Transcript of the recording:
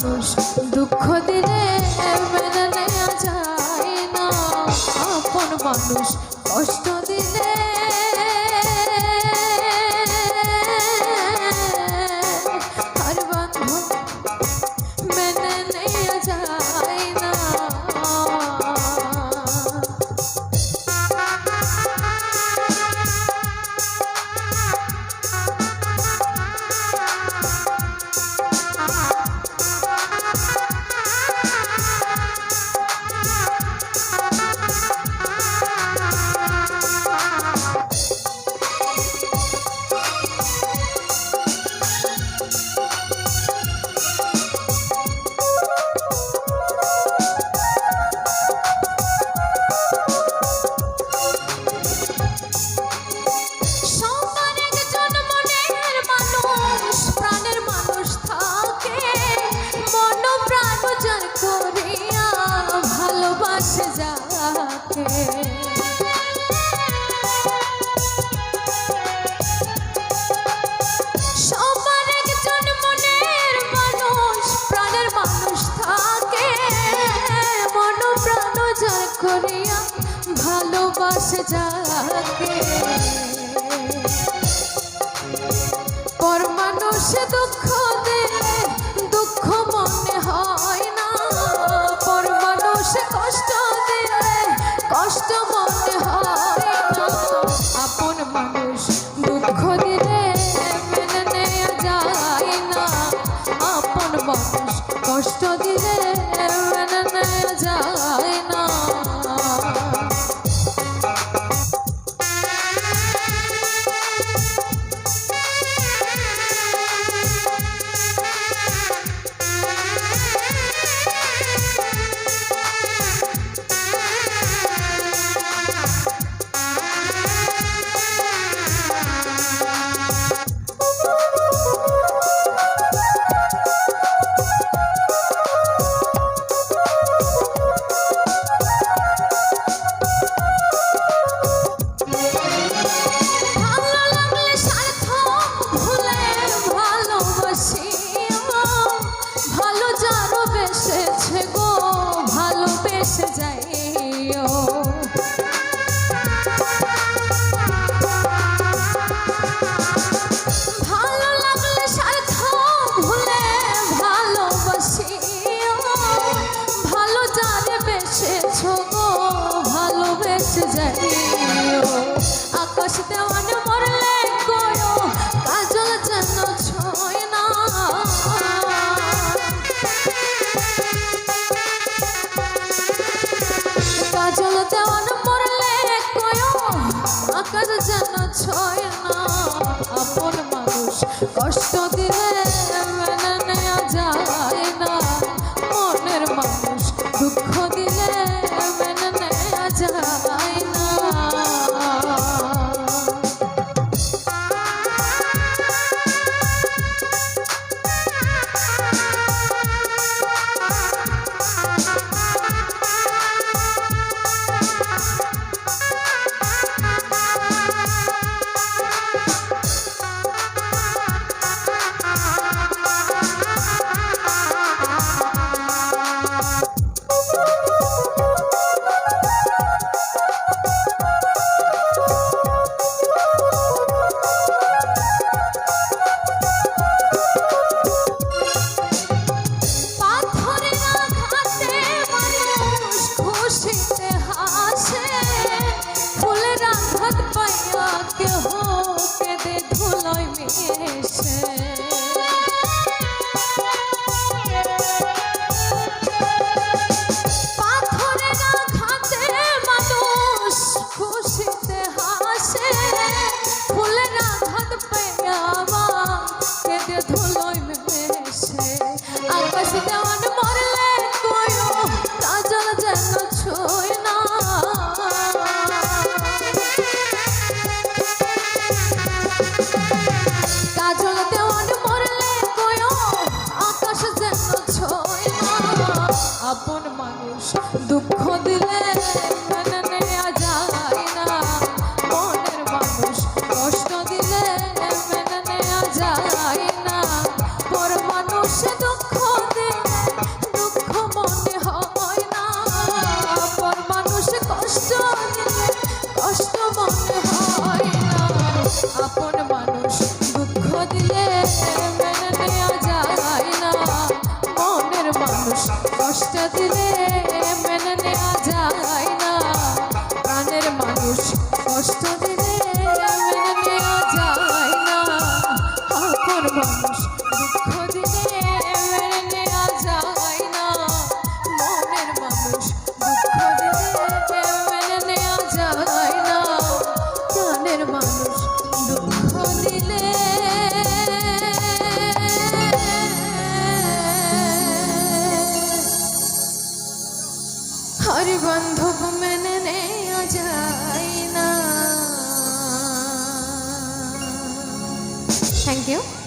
মানুষ দুঃখ দিলে মেনে নেওয়া যায় না, আপন মানুষ কষ্ট দিলে আর বান্ধব মেনে নেওয়া যায় না। সবার একজন মনের মানুষ, প্রাণের মানুষ থাকে, মন প্রাণ জয় করিয়া ভালোবাসে যাকে। পর মানুষ দুঃখ দিলে দুঃখ মনে হয় না, পর মানুষ কষ্ট দিলে কষ্ট মনে হয় না, আপন মানুষ দুঃখ দিলে মেনে নেওয়া যায় না, আপন মানুষ কষ্ট দিলে মেনে নেওয়া যায় না। আকাশ দেওয়ান মরলে গয়ো কাজল যেন ছয় না, কাজল দেওয়ান মরলে গয়ো আকাশ যেন ছয় না, আপন মানুষ কষ্ট দিলে মেনে নেওয়া যায় না, মনের মানুষ দুঃখ দিলে মেনে নেওয়া যায় না। Thank you